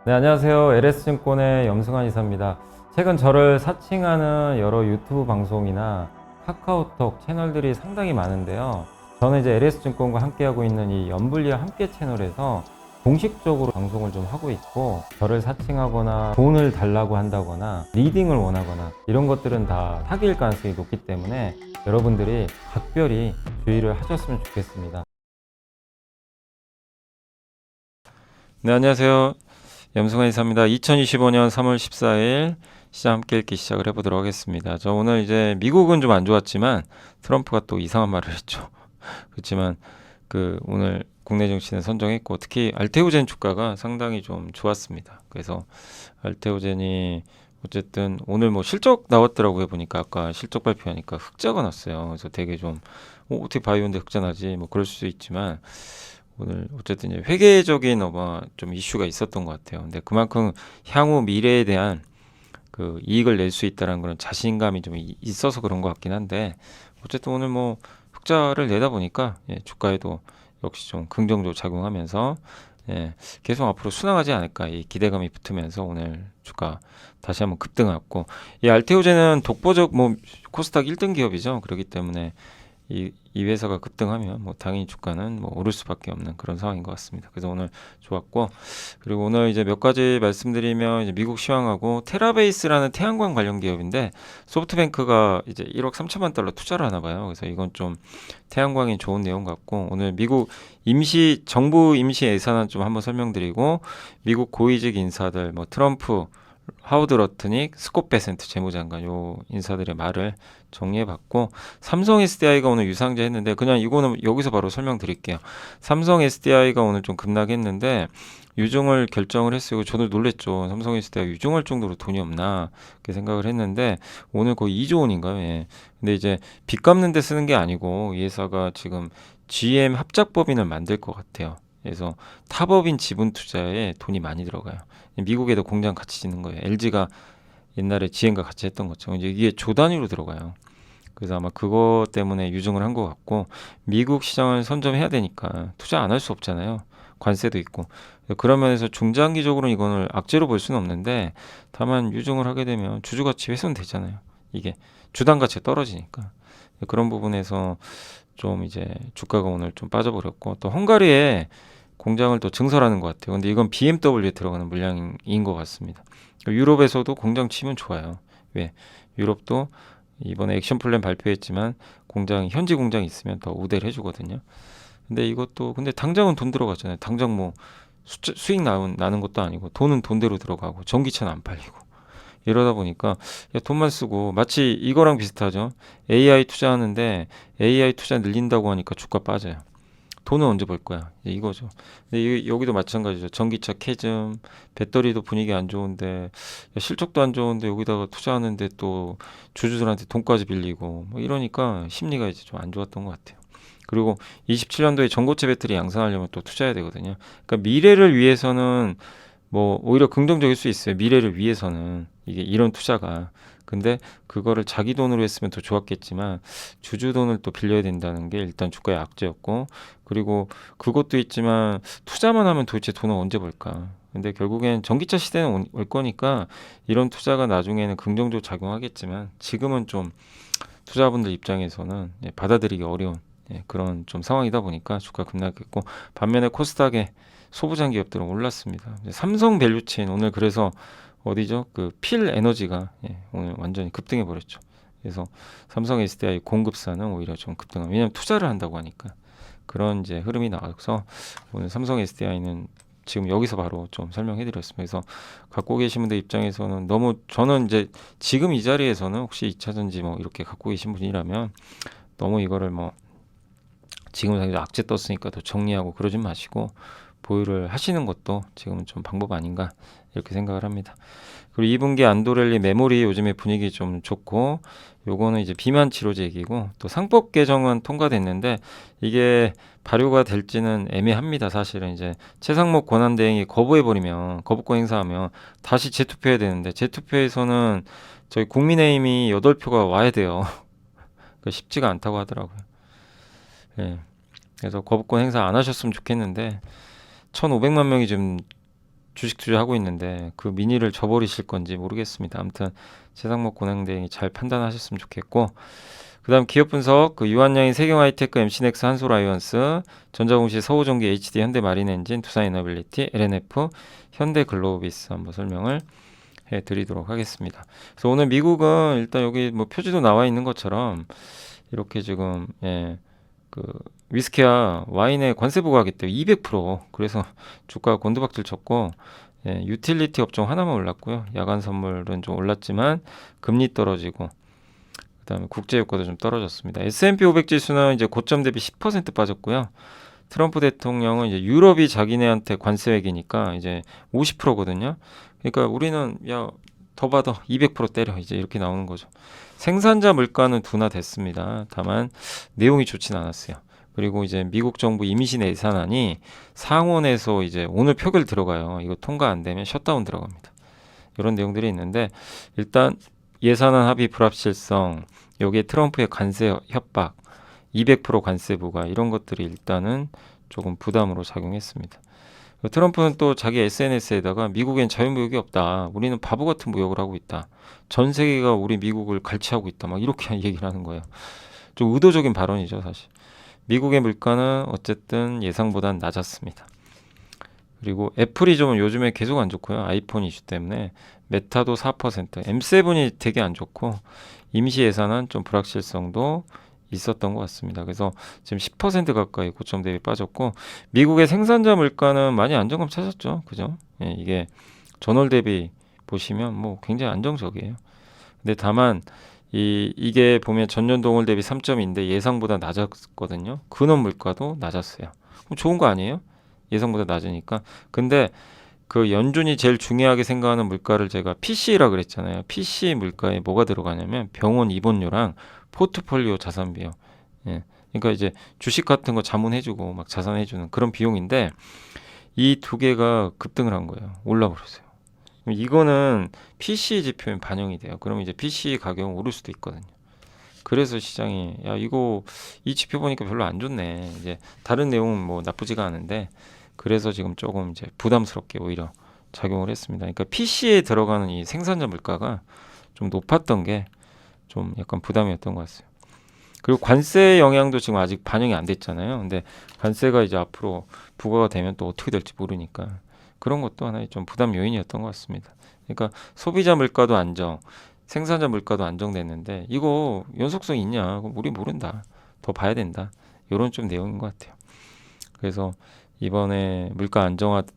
네, 안녕하세요. LS증권의 염승환 이사입니다. 최근 저를 사칭하는 여러 유튜브 방송이나 카카오톡 채널들이 상당히 많은데요. 저는 이제 LS증권과 함께하고 있는 이 연불리와 함께 채널에서 공식적으로 방송을 좀 하고 있고, 저를 사칭하거나 돈을 달라고 한다거나 리딩을 원하거나 이런 것들은 다 사기일 가능성이 높기 때문에 여러분들이 각별히 주의를 하셨으면 좋겠습니다. 네, 안녕하세요. 염승환 이사입니다. 2025년 3월 14일 시장 함께 읽기 시작을 해보도록 하겠습니다. 저 오늘 이제 미국은 좀 안 좋았지만 트럼프가 또 이상한 말을 했죠. 그렇지만 오늘 국내 증시는 선정했고, 특히 알테오젠 주가가 상당히 좀 좋았습니다. 그래서 알테오젠이 어쨌든 오늘 뭐 실적 나왔더라고요. 보니까 아까 실적 발표하니까 흑자가 났어요. 그래서 되게 좀 어떻게 바이오인데 흑자 나지 뭐 그럴 수 있지만, 오늘 어쨌든 이제 회계적인 좀 이슈가 있었던 것 같아요. 근데 그만큼 향후 미래에 대한 그 이익을 낼 수 있다는 그런 자신감이 좀 있어서 그런 것 같긴 한데, 어쨌든 오늘 뭐 흑자를 내다 보니까 주가에도 역시 좀 긍정적으로 작용하면서 계속 앞으로 순항하지 않을까 이 기대감이 붙으면서 오늘 주가 다시 한번 급등했고, 이 알테오젠은 독보적 뭐 코스닥 1등 기업이죠. 그렇기 때문에 이 회사가 급등하면 뭐 당연히 주가는 뭐 오를 수밖에 없는 그런 상황인 것 같습니다. 그래서 오늘 좋았고, 그리고 오늘 이제 몇 가지 말씀드리면, 이제 미국 시황하고 테라베이스라는 태양광 관련 기업인데, 소프트뱅크가 이제 1억 3천만 달러 투자를 하나 봐요. 그래서 이건 좀 태양광이 좋은 내용 같고, 오늘 미국 정부 임시 예산안 좀 한번 설명드리고, 미국 고위직 인사들 뭐 트럼프, 하우드 러트닉, 스콧 베센트 재무장관 요 인사들의 말을 정리해봤고, 삼성 SDI가 오늘 유상자 했는데, 그냥 이거는 여기서 바로 설명드릴게요. 삼성 SDI가 오늘 좀 급락했는데 유증을 결정을 했어요. 저도 놀랬죠. 삼성 SDI 유증할 정도로 돈이 없나 그렇게 생각을 했는데, 오늘 거의 2조 원인가요? 예. 근데 이제 빚 갚는 데 쓰는 게 아니고, 이 회사가 지금 GM 합작법인을 만들 것 같아요. 그래서 타법인 지분 투자에 돈이 많이 들어가요. 미국에도 공장 같이 짓는 거예요. LG가 옛날에 GM과 같이 했던 것처럼 이제 이게 조 단위로 들어가요. 그래서 아마 그거 때문에 유증을 한 것 같고, 미국 시장을 선점해야 되니까 투자 안 할 수 없잖아요. 관세도 있고. 그런 면에서 중장기적으로는 이거를 악재로 볼 수는 없는데, 다만 유증을 하게 되면 주주 가치 훼손되잖아요. 이게 주당 가치가 떨어지니까. 그런 부분에서 좀 이제 주가가 오늘 좀 빠져버렸고, 또 헝가리에 공장을 또 증설하는 것 같아요. 근데 이건 BMW에 들어가는 물량인 것 같습니다. 유럽에서도 공장 치면 좋아요. 왜? 유럽도 이번에 액션 플랜 발표했지만 현지 공장이 있으면 더 우대를 해주거든요. 근데 이것도 근데 당장은 돈 들어가잖아요. 당장 뭐 수익 나는 것도 아니고, 돈은 돈대로 들어가고 전기차는 안 팔리고, 이러다 보니까 돈만 쓰고, 마치 이거랑 비슷하죠. AI 투자하는데 AI 투자 늘린다고 하니까 주가 빠져요. 돈은 언제 벌 거야? 이거죠. 근데 여기도 마찬가지죠. 전기차 캐즘, 배터리도 분위기 안 좋은데, 실적도 안 좋은데 여기다가 투자하는데 또 주주들한테 돈까지 빌리고 뭐 이러니까 심리가 이제 좀 안 좋았던 것 같아요. 그리고 27년도에 전고체 배터리 양산하려면 또 투자해야 되거든요. 그러니까 미래를 위해서는 뭐 오히려 긍정적일 수 있어요. 미래를 위해서는 이게 이런 투자가. 근데 그거를 자기 돈으로 했으면 더 좋았겠지만, 주주 돈을 또 빌려야 된다는 게 일단 주가의 악재였고, 그리고 그것도 있지만 투자만 하면 도대체 돈을 언제 벌까? 근데 결국엔 전기차 시대는 올 거니까 이런 투자가 나중에는 긍정적으로 작용하겠지만, 지금은 좀 투자분들 입장에서는 받아들이기 어려운 그런 좀 상황이다 보니까 주가 급락했고, 반면에 코스닥에 소부장 기업들은 올랐습니다. 삼성 밸류체인 오늘 그래서 어디죠? 필 에너지가 오늘 완전히 급등해 버렸죠. 그래서 삼성 SDI 공급사는 오히려 좀 급등한, 왜냐하면 투자를 한다고 하니까 그런 이제 흐름이 나와서 오늘 삼성 SDI는 지금 여기서 바로 좀 설명해 드렸습니다. 그래서 갖고 계신 분들 입장에서는 너무, 저는 이제 지금 이 자리에서는 혹시 2차전지 뭐 이렇게 갖고 계신 분이라면 너무 이거를 뭐 지금 당장 악재 떴으니까 더 정리하고 그러지 마시고, 보유를 하시는 것도 지금은 좀 방법 아닌가 이렇게 생각을 합니다. 그리고 2분기 안도렐리 메모리 요즘에 분위기 좀 좋고, 요거는 이제 비만 치료제 얘기고, 또 상법 개정은 통과됐는데 이게 발효가 될지는 애매합니다. 사실은 이제 최상목 권한대행이 거부해버리면, 거부권 행사하면 다시 재투표해야 되는데, 재투표에서는 저희 국민의힘이 8표가 와야 돼요. 쉽지가 않다고 하더라고요. 그래서 거부권 행사 안 하셨으면 좋겠는데, 1,500만 명이 지금 주식 투자하고 있는데 그 미니를 저버리실 건지 모르겠습니다. 아무튼 최상목 권행대행이 잘 판단하셨으면 좋겠고, 그다음 기업 분석, 그 유한양인 세경하이테크, MC넥스, 한솔아이언스, 전자공시, 서우전기, HD, 현대마린엔진, 두산에너빌리티, LNF, 현대글로비스 한번 설명을 해드리도록 하겠습니다. 그래서 오늘 미국은 일단 여기 뭐 표지도 나와 있는 것처럼 이렇게 지금 그 위스키와 와인에 관세 부과하겠대요. 200%. 그래서 주가가 곤두박질 쳤고, 유틸리티 업종 하나만 올랐고요. 야간 선물은 좀 올랐지만 금리 떨어지고, 그다음에 국제 유가도 좀 떨어졌습니다. S&P 500 지수는 이제 고점 대비 10% 빠졌고요. 트럼프 대통령은 이제 유럽이 자기네한테 관세 외기니까 이제 50%거든요. 그러니까 우리는 야 더 받아 200% 때려 이제 이렇게 나오는 거죠. 생산자 물가는 둔화됐습니다. 다만 내용이 좋진 않았어요. 그리고 이제 미국 정부 임시 예산안이 상원에서 이제 오늘 표결 들어가요. 이거 통과 안 되면 셧다운 들어갑니다. 이런 내용들이 있는데, 일단 예산안 합의 불합실성, 여기에 트럼프의 관세 협박, 200% 관세 부과, 이런 것들이 일단은 조금 부담으로 작용했습니다. 트럼프는 또 자기 SNS에다가 미국엔 자유무역이 없다. 우리는 바보 같은 무역을 하고 있다. 전 세계가 우리 미국을 갈취하고 있다. 막 이렇게 얘기를 하는 거예요. 좀 의도적인 발언이죠, 사실. 미국의 물가는 어쨌든 예상보단 낮았습니다. 그리고 애플이 좀 요즘에 계속 안 좋고요. 아이폰 이슈 때문에 메타도 4%, M7이 되게 안 좋고, 임시 예산안 좀 불확실성도 있었던 것 같습니다. 그래서 지금 10% 가까이 고점 대비 빠졌고, 미국의 생산자 물가는 많이 안정감 찾았죠. 그죠? 이게 전월 대비 보시면 뭐 굉장히 안정적이에요. 근데 다만 이게 보면 전년 동월 대비 3점인데 예상보다 낮았거든요. 근원 물가도 낮았어요. 그럼 좋은 거 아니에요? 예상보다 낮으니까. 근데 그 연준이 제일 중요하게 생각하는 물가를 제가 PC라 그랬잖아요. PC 물가에 뭐가 들어가냐면 병원 입원료랑 포트폴리오 자산 비용. 그러니까 이제 주식 같은 거 자문해주고 막 자산해주는 그런 비용인데, 이 두 개가 급등을 한 거예요. 올라버렸어요. 이거는 PC 지표에 반영이 돼요. 그러면 이제 PC 가격은 오를 수도 있거든요. 그래서 시장이 야 이거 이 지표 보니까 별로 안 좋네. 이제 다른 내용은 뭐 나쁘지가 않은데, 그래서 지금 조금 이제 부담스럽게 오히려 작용을 했습니다. 그러니까 PC에 들어가는 이 생산자 물가가 좀 높았던 게 좀 약간 부담이었던 것 같아요. 그리고 관세 영향도 지금 아직 반영이 안 됐잖아요. 근데 관세가 이제 앞으로 부과가 되면 또 어떻게 될지 모르니까 그런 것도 하나의 좀 부담 요인이었던 것 같습니다. 그러니까 소비자 물가도 안정, 생산자 물가도 안정됐는데 이거 연속성이 있냐? 그럼 우리 모른다. 더 봐야 된다. 이런 좀 내용인 것 같아요. 그래서 이번에 물가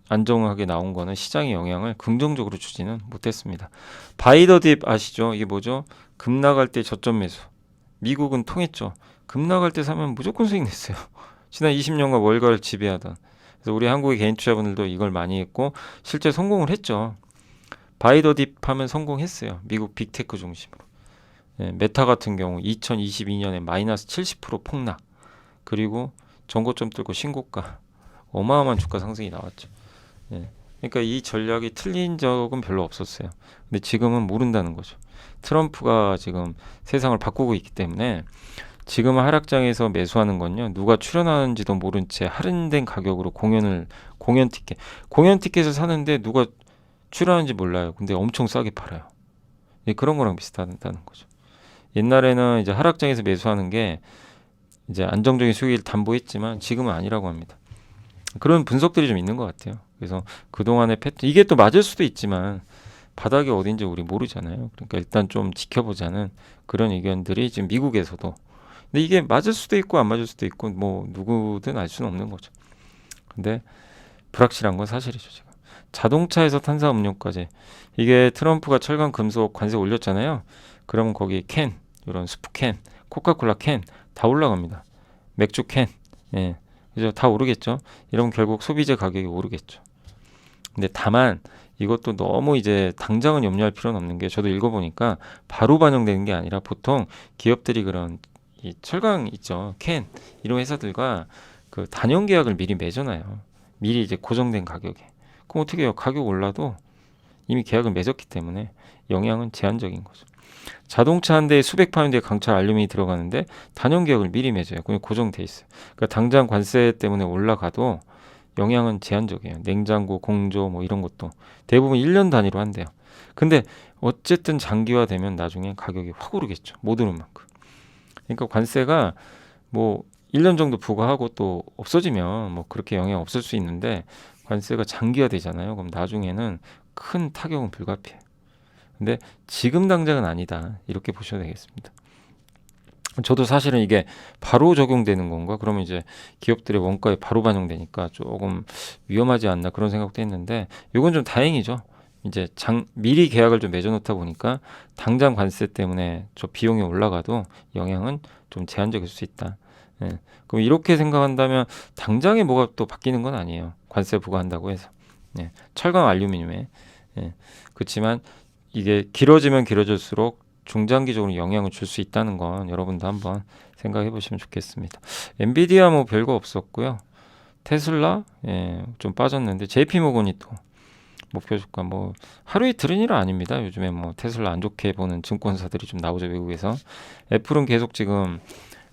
안정하게 나온 거는 시장의 영향을 긍정적으로 주지는 못했습니다. 바이더딥 아시죠? 이게 뭐죠? 급 나갈 때 저점 매수. 미국은 통했죠. 급 나갈 때 사면 무조건 수익 냈어요. 지난 20년간 월가를 지배하던. 그래서 우리 한국의 개인 투자분들도 이걸 많이 했고 실제 성공을 했죠. 바이더딥 하면 성공했어요. 미국 빅테크 중심으로. 메타 같은 경우 2022년에 마이너스 70% 폭락. 그리고 전고점 뚫고 신고가. 어마어마한 주가 상승이 나왔죠. 그러니까 이 전략이 틀린 적은 별로 없었어요. 근데 지금은 모른다는 거죠. 트럼프가 지금 세상을 바꾸고 있기 때문에 지금 하락장에서 매수하는 건요. 누가 출연하는지도 모른 채 할인된 가격으로 공연 티켓을 사는데 누가 출연하는지 몰라요. 근데 엄청 싸게 팔아요. 그런 거랑 비슷하다는 거죠. 옛날에는 이제 하락장에서 매수하는 게 이제 안정적인 수익을 담보했지만 지금은 아니라고 합니다. 그런 분석들이 좀 있는 것 같아요. 그래서 그동안의 패턴, 이게 또 맞을 수도 있지만 바닥이 어딘지 우리 모르잖아요. 그러니까 일단 좀 지켜보자는 그런 의견들이 지금 미국에서도. 근데 이게 맞을 수도 있고 안 맞을 수도 있고 뭐 누구든 알 수는 없는 거죠. 근데 불확실한 건 사실이죠. 지금 자동차에서 탄산음료까지, 이게 트럼프가 철강 금속 관세 올렸잖아요. 그러면 거기 캔, 이런 스프캔, 코카콜라 캔 다 올라갑니다. 맥주 캔, 그죠? 다 오르겠죠. 이러면 결국 소비재 가격이 오르겠죠. 근데 다만 이것도 너무 이제 당장은 염려할 필요는 없는 게, 저도 읽어보니까 바로 반영되는 게 아니라 보통 기업들이 그런 이 철강 있죠, 캔 이런 회사들과 그 단연 계약을 미리 맺어놔요. 미리 이제 고정된 가격에. 그럼 어떻게 해요? 가격 올라도 이미 계약을 맺었기 때문에 영향은 제한적인 거죠. 자동차 한 대에 수백 파운드의 강철 알루미늄이 들어가는데 단연 계약을 미리 맺어요. 그냥 고정돼 있어요. 그러니까 당장 관세 때문에 올라가도 영향은 제한적이에요. 냉장고, 공조 뭐 이런 것도 대부분 1년 단위로 한대요. 근데 어쨌든 장기화되면 나중에 가격이 확 오르겠죠. 못 오른 만큼. 그러니까 관세가 뭐 1년 정도 부과하고 또 없어지면 뭐 그렇게 영향 없을 수 있는데 관세가 장기화되잖아요. 그럼 나중에는 큰 타격은 불가피해요. 근데 지금 당장은 아니다. 이렇게 보셔야 되겠습니다. 저도 사실은 이게 바로 적용되는 건가? 그러면 이제 기업들의 원가에 바로 반영되니까 조금 위험하지 않나 그런 생각도 했는데 이건 좀 다행이죠. 이제 미리 계약을 좀 맺어놓다 보니까 당장 관세 때문에 저 비용이 올라가도 영향은 좀 제한적일 수 있다. 예. 그럼 이렇게 생각한다면 당장에 뭐가 또 바뀌는 건 아니에요. 관세 부과한다고 해서. 예. 철강 알루미늄에. 예. 그렇지만 이게 길어지면 길어질수록 중장기적으로 영향을 줄 수 있다는 건 여러분도 한번 생각해 보시면 좋겠습니다. 엔비디아 뭐 별거 없었고요. 테슬라 좀 빠졌는데 JP모건이 또 목표 주가 뭐 하루 이틀은 일 아닙니다. 요즘에 뭐 테슬라 안 좋게 보는 증권사들이 좀 나오죠, 외국에서. 애플은 계속 지금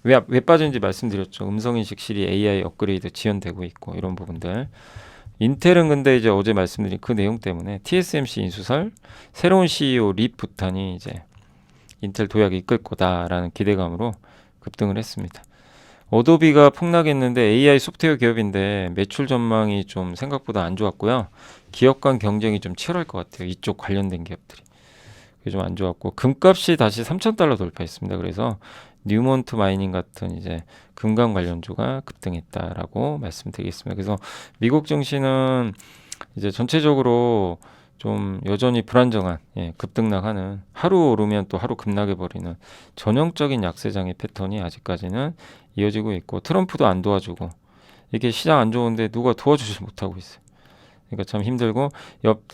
왜 빠졌는지 말씀드렸죠. 음성인식 시리 AI 업그레이드 지연되고 있고 이런 부분들. 인텔은 근데 이제 어제 말씀드린 그 내용 때문에 TSMC 인수설, 새로운 CEO 립 부탄이 이제 인텔 도약이 이끌 거다라는 기대감으로 급등을 했습니다. 어도비가 폭락했는데 AI 소프트웨어 기업인데 매출 전망이 좀 생각보다 안 좋았고요. 기업 간 경쟁이 좀 치열할 것 같아요. 이쪽 관련된 기업들이. 그게 좀 안 좋았고 금값이 다시 3,000달러 돌파했습니다. 그래서 뉴몬트 마이닝 같은 이제 금강 관련주가 급등했다라고 말씀드리겠습니다. 그래서 미국 증시는 이제 전체적으로 좀 여전히 불안정한 급등락하는 하루 오르면 또 하루 급락해버리는 전형적인 약세장의 패턴이 아직까지는 이어지고 있고 트럼프도 안 도와주고 이게 시장 안 좋은데 누가 도와주지 못하고 있어요. 그러니까 참 힘들고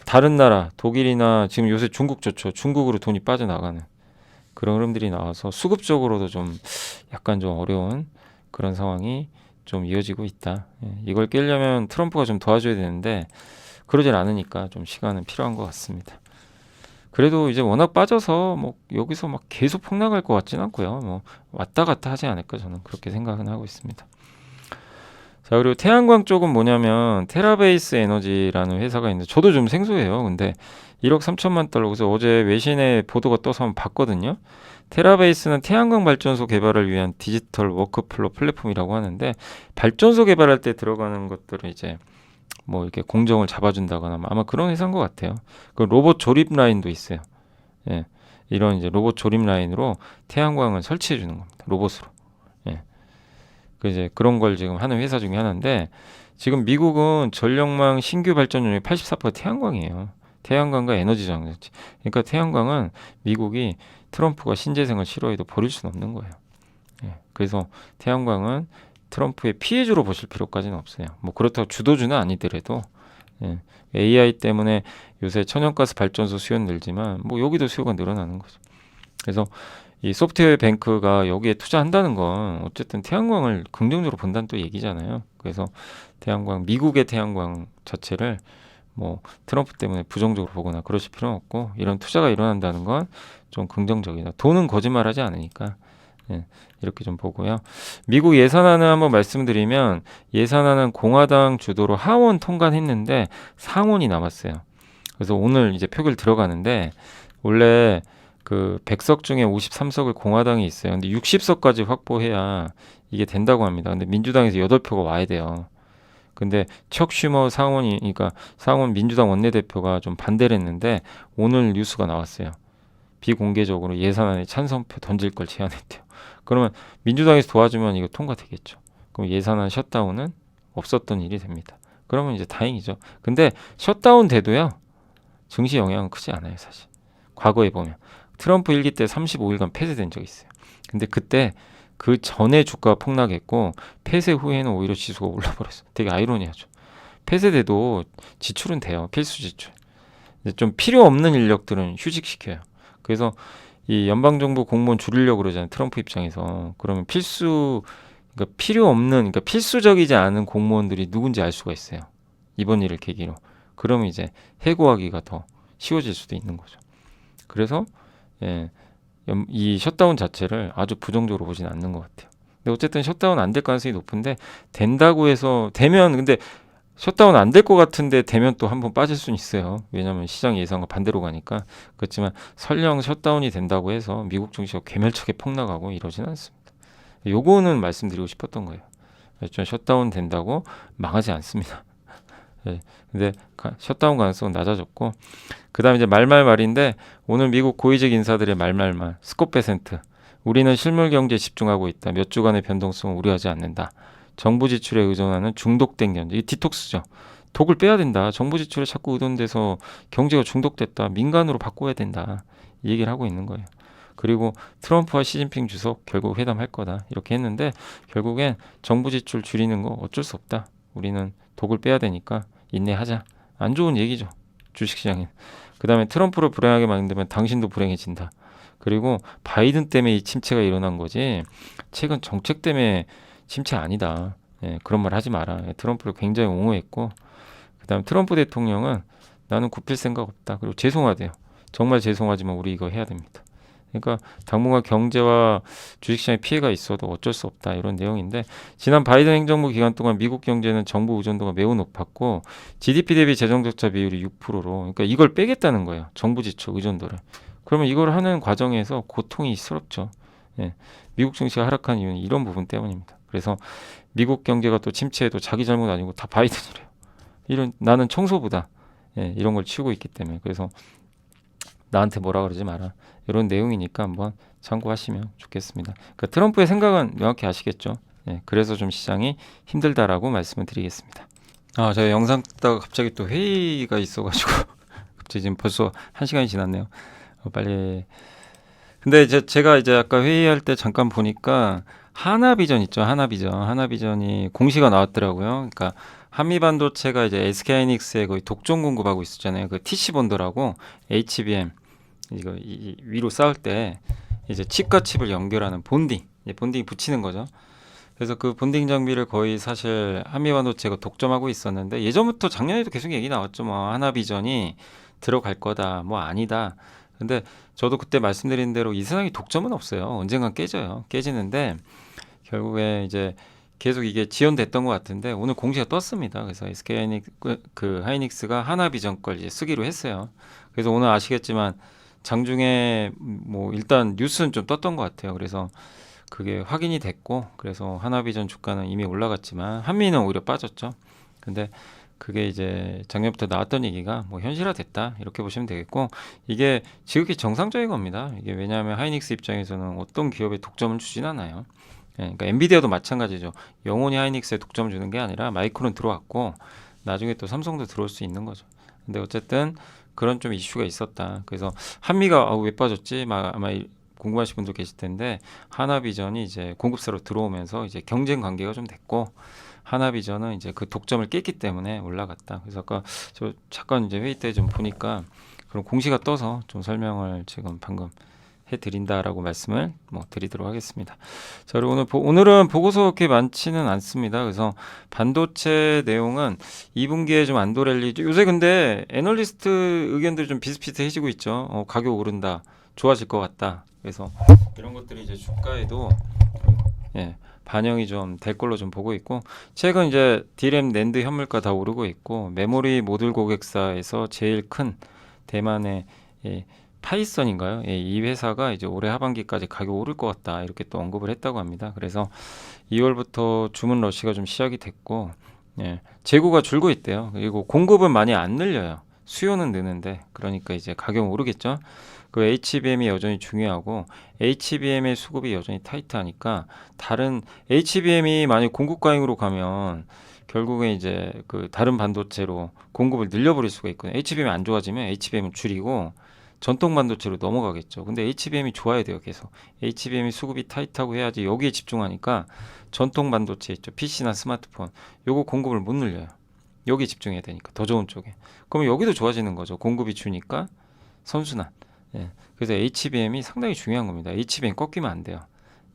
다른 나라 독일이나 지금 요새 중국 좋죠. 중국으로 돈이 빠져나가는 그런 흐름들이 나와서 수급적으로도 좀 약간 좀 어려운 그런 상황이 좀 이어지고 있다. 이걸 깨려면 트럼프가 좀 도와줘야 되는데 그러질 않으니까 좀 시간은 필요한 것 같습니다. 그래도 이제 워낙 빠져서 뭐 여기서 막 계속 폭락할 것 같지는 않고요. 뭐 왔다 갔다 하지 않을까 저는 그렇게 생각은 하고 있습니다. 자, 그리고 태양광 쪽은 뭐냐면 테라베이스 에너지라는 회사가 있는데 저도 좀 생소해요. 근데 1억 3천만 달러. 그래서 어제 외신에 보도가 떠서 한번 봤거든요. 테라베이스는 태양광 발전소 개발을 위한 디지털 워크플로 플랫폼이라고 하는데 발전소 개발할 때 들어가는 것들을 이제 뭐 이렇게 공정을 잡아준다거나 아마 그런 회사인 것 같아요. 그 로봇 조립 라인도 있어요. 예, 이런 이제 로봇 조립 라인으로 태양광을 설치해 주는 겁니다. 로봇으로. 예, 그 이제 그런 걸 지금 하는 회사 중에 하나인데 지금 미국은 전력망 신규 발전율이 84% 태양광이에요. 태양광과 에너지 장치. 그러니까 태양광은 미국이 트럼프가 신재생을 싫어해도 버릴 수는 없는 거예요. 예, 그래서 태양광은 트럼프의 피해주로 보실 필요까지는 없어요. 뭐 그렇다고 주도주는 아니더라도 AI 때문에 요새 천연가스 발전소 수요는 늘지만 뭐 여기도 수요가 늘어나는 거죠. 그래서 이 소프트웨어 뱅크가 여기에 투자한다는 건 어쨌든 태양광을 긍정적으로 본다는 또 얘기잖아요. 그래서 미국의 태양광 자체를 뭐 트럼프 때문에 부정적으로 보거나 그러실 필요는 없고 이런 투자가 일어난다는 건 좀 긍정적이다. 돈은 거짓말하지 않으니까. 이렇게 좀 보고요. 미국 예산안을 한번 말씀드리면 예산안은 공화당 주도로 하원 통과했는데 상원이 남았어요. 그래서 오늘 이제 표결 들어가는데 원래 그 100석 중에 53석을 공화당이 있어요. 근데 60석까지 확보해야 이게 된다고 합니다. 근데 민주당에서 8표가 와야 돼요. 근데 척 슈머 그러니까 상원 민주당 원내대표가 좀 반대를 했는데 오늘 뉴스가 나왔어요. 비공개적으로 예산안에 찬성표 던질 걸 제안했대요. 그러면 민주당에서 도와주면 이거 통과되겠죠. 그럼 예산안 셧다운은 없었던 일이 됩니다. 그러면 이제 다행이죠. 근데 셧다운 돼도요. 증시 영향은 크지 않아요, 사실. 과거에 보면 트럼프 1기 때 35일간 폐쇄된 적이 있어요. 근데 그때 그 전에 주가가 폭락했고 폐쇄 후에는 오히려 지수가 올라버렸어요. 되게 아이러니하죠. 폐쇄돼도 지출은 돼요. 필수 지출. 좀 필요 없는 인력들은 휴직시켜요. 그래서 이 연방정부 공무원 줄이려고 그러잖아요. 트럼프 입장에서. 그러면 그러니까 필요 없는, 그러니까 필수적이지 않은 공무원들이 누군지 알 수가 있어요. 이번 일을 계기로. 그러면 이제 해고하기가 더 쉬워질 수도 있는 거죠. 그래서 이 셧다운 자체를 아주 부정적으로 보진 않는 것 같아요. 근데 어쨌든 셧다운 안 될 가능성이 높은데 된다고 해서 되면 근데 셧다운 안 될 것 같은데 되면 또 한번 빠질 수는 있어요. 왜냐하면 시장 예상과 반대로 가니까. 그렇지만 설령 셧다운이 된다고 해서 미국 증시가 괴멸차게 폭락하고 이러지는 않습니다. 요거는 말씀드리고 싶었던 거예요. 좀 셧다운 된다고 망하지 않습니다. 예, 근데 셧다운 가능성은 낮아졌고, 그 다음에 이제 말인데, 오늘 미국 고위직 인사들의 말, 스콧 베센트. 우리는 실물 경제에 집중하고 있다. 몇 주간의 변동성을 우려하지 않는다. 정부 지출에 의존하는 중독된 경제. 이 디톡스죠. 독을 빼야 된다. 정부 지출에 자꾸 의존돼서 경제가 중독됐다. 민간으로 바꿔야 된다. 이 얘기를 하고 있는 거예요. 그리고 트럼프와 시진핑 주석 결국 회담할 거다. 이렇게 했는데, 결국엔 정부 지출 줄이는 거 어쩔 수 없다. 우리는 독을 빼야 되니까 인내하자. 안 좋은 얘기죠. 주식시장에. 그 다음에 트럼프를 불행하게 만들면 당신도 불행해진다. 그리고 바이든 때문에 이 침체가 일어난 거지, 최근 정책 때문에 침체 아니다. 예, 그런 말 하지 마라. 예, 트럼프를 굉장히 옹호했고, 그 다음에 트럼프 대통령은 나는 굽힐 생각 없다. 그리고 죄송하대요. 정말 죄송하지만 우리 이거 해야 됩니다. 그러니까 당분간 경제와 주식시장에 피해가 있어도 어쩔 수 없다, 이런 내용인데, 지난 바이든 행정부 기간 동안 미국 경제는 정부 의존도가 매우 높았고 GDP 대비 재정적자 비율이 6%로, 그러니까 이걸 빼겠다는 거예요. 정부 지출 의존도를. 그러면 이걸 하는 과정에서 고통이 스럽죠. 예. 미국 증시가 하락한 이유는 이런 부분 때문입니다. 그래서 미국 경제가 또 침체해도 자기 잘못 아니고 다 바이든이래요. 이런, 나는 청소부다. 예, 이런 걸 치우고 있기 때문에. 그래서 나한테 뭐라 그러지 마라. 이런 내용이니까 한번 참고하시면 좋겠습니다. 그러니까 트럼프의 생각은 명확히 아시겠죠? 예, 그래서 좀 시장이 힘들다라고 말씀을 드리겠습니다. 제가 영상 듣다가 갑자기 또 회의가 있어가지고 갑자기 지금 벌써 1시간이 지났네요. 빨리. 근데 이제 제가 이제 아까 회의할 때 잠깐 보니까 하나비전 있죠. 하나비전이 공시가 나왔더라고요. 그러니까 한미반도체가 이제 SK하이닉스에 거의 독점 공급하고 있었잖아요. 그 TC본더라고 HBM 이거 위로 쌓을 때 이제 칩과 칩을 연결하는 본딩, 본딩이 붙이는 거죠. 그래서 그 본딩 장비를 거의 사실 한미반도체가 독점하고 있었는데, 예전부터 작년에도 계속 얘기 나왔죠. 뭐 하나비전이 들어갈 거다, 뭐 아니다. 근데 저도 그때 말씀드린 대로 이 세상에 독점은 없어요. 언젠간 깨져요. 깨지는데 결국에 이제 계속 이게 지연됐던 것 같은데, 오늘 공시가 떴습니다. 그래서 SK 하이닉스가 하나비전 걸 이제 쓰기로 했어요. 그래서 오늘 아시겠지만 장중에 뭐 일단 뉴스는 좀 떴던 것 같아요. 그래서 그게 확인이 됐고, 그래서 하나비전 주가는 이미 올라갔지만 한미는 오히려 빠졌죠. 근데 그게 이제 작년부터 나왔던 얘기가 뭐 현실화됐다, 이렇게 보시면 되겠고, 이게 지극히 정상적인 겁니다. 이게 왜냐하면 하이닉스 입장에서는 어떤 기업에 독점을 주진 않아요. 예, 그러니까 엔비디아도 마찬가지죠. 영원히 하이닉스에 독점을 주는 게 아니라 마이크론 들어왔고 나중에 또 삼성도 들어올 수 있는 거죠. 근데 어쨌든 그런 좀 이슈가 있었다. 그래서 한미가 왜 빠졌지? 아마 궁금하신 분들 계실 텐데, 하나비전이 이제 공급사로 들어오면서 이제 경쟁 관계가 좀 됐고, 하나비전은 이제 그 독점을 깼기 때문에 올라갔다. 그래서 아까 저 잠깐 이제 회의 때 좀 보니까 그런 공시가 떠서 좀 설명을 지금 방금 해드린다라고 말씀을 드리도록 하겠습니다. 자, 그리고 오늘은 보고서 그렇게 많지는 않습니다. 그래서 반도체 내용은 2분기에 좀 안도랠리, 요새 근데 애널리스트 의견들이 좀 비슷비슷해지고 있죠. 가격 오른다, 좋아질 것 같다. 그래서 이런 것들이 이제 주가에도 반영이 좀 될 걸로 좀 보고 있고, 최근 이제 D램, 낸드 현물가 다 오르고 있고, 메모리 모듈 고객사에서 제일 큰 대만의 파이썬인가요? 이 회사가 이제 올해 하반기까지 가격 오를 것 같다, 이렇게 또 언급을 했다고 합니다. 그래서 2월부터 주문 러시가 좀 시작이 됐고, 재고가 줄고 있대요. 그리고 공급은 많이 안 늘려요. 수요는 느는데, 그러니까 이제 가격은 오르겠죠. 그 HBM이 여전히 중요하고, HBM의 수급이 여전히 타이트하니까, 다른 HBM이 만약 공급 과잉으로 가면 결국에 이제 그 다른 반도체로 공급을 늘려버릴 수가 있거든요. HBM이 안 좋아지면 HBM을 줄이고 전통 반도체로 넘어가겠죠. 근데 HBM이 좋아야 돼요. 계속 HBM이 수급이 타이트하고 해야지. 여기에 집중하니까 전통 반도체 있죠. PC나 스마트폰, 요거 공급을 못 늘려요. 여기 집중해야 되니까, 더 좋은 쪽에. 그러면 여기도 좋아지는 거죠. 공급이 주니까 선순환. 그래서 HBM이 상당히 중요한 겁니다. HBM 꺾이면 안 돼요.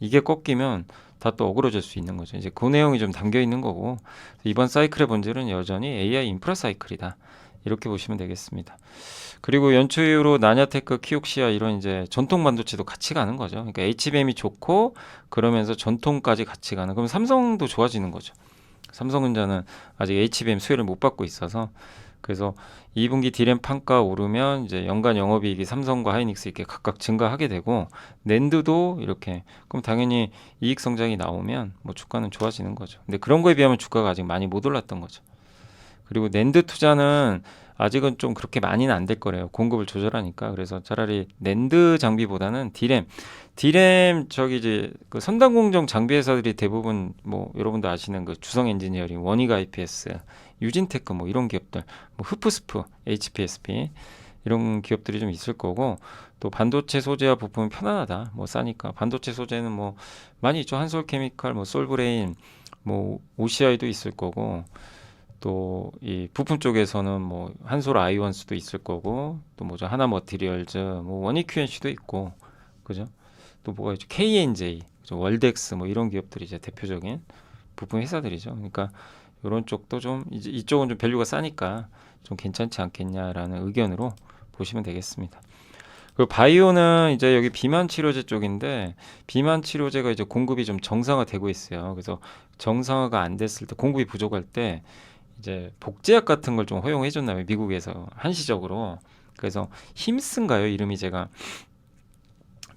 이게 꺾이면 다 또 어그러질 수 있는 거죠. 이제 그 내용이 좀 담겨 있는 거고, 이번 사이클의 본질은 여전히 AI 인프라 사이클이다, 이렇게 보시면 되겠습니다. 그리고 연초 이후로 나냐테크, 키옥시아 이런 이제 전통 반도체도 같이 가는 거죠. 그러니까 HBM이 좋고 그러면서 전통까지 같이 가는. 그럼 삼성도 좋아지는 거죠. 삼성전자는 아직 HBM 수혜를 못 받고 있어서 그래서 2분기 D램 판가 오르면 이제 연간 영업이익이 삼성과 하이닉스 이렇게 각각 증가하게 되고 낸드도 이렇게 그럼 당연히 이익 성장이 나오면 뭐 주가는 좋아지는 거죠. 근데 그런 거에 비하면 주가가 아직 많이 못 올랐던 거죠. 그리고 낸드 투자는 아직은 좀 그렇게 많이는 안 될 거래요. 공급을 조절하니까. 그래서 차라리 낸드 장비보다는 D램 저기 이제 그 선단 공정 장비 회사들이 대부분 뭐 여러분도 아시는 그 주성 엔지니어링, 원익 IPS, 유진테크 뭐 이런 기업들, 뭐 흡프스프, HPSP 이런 기업들이 좀 있을 거고 또 반도체 소재와 부품은 편안하다. 뭐 싸니까 반도체 소재는 뭐 많이 있죠. 한솔케미칼, 뭐 솔브레인, 뭐 OCI도 있을 거고 또 이 부품 쪽에서는 뭐 한솔 아이원스도 있을 거고 또 뭐죠 하나 머티리얼즈 뭐 원익 QNC도 있고 그죠 또 뭐가 있죠 KNJ 그죠? 월덱스 뭐 이런 기업들이 이제 대표적인 부품 회사들이죠. 그러니까 이런 쪽도 좀 이제 이쪽은 좀 밸류가 싸니까 좀 괜찮지 않겠냐라는 의견으로 보시면 되겠습니다. 그리고 바이오는 이제 여기 비만 치료제 쪽인데 비만 치료제가 이제 공급이 좀 정상화되고 있어요. 그래서 정상화가 안 됐을 때 공급이 부족할 때 이제 복제약 같은 걸 좀 허용해 줬나요 미국에서 한시적으로. 그래서 힘슨가요 이름이 제가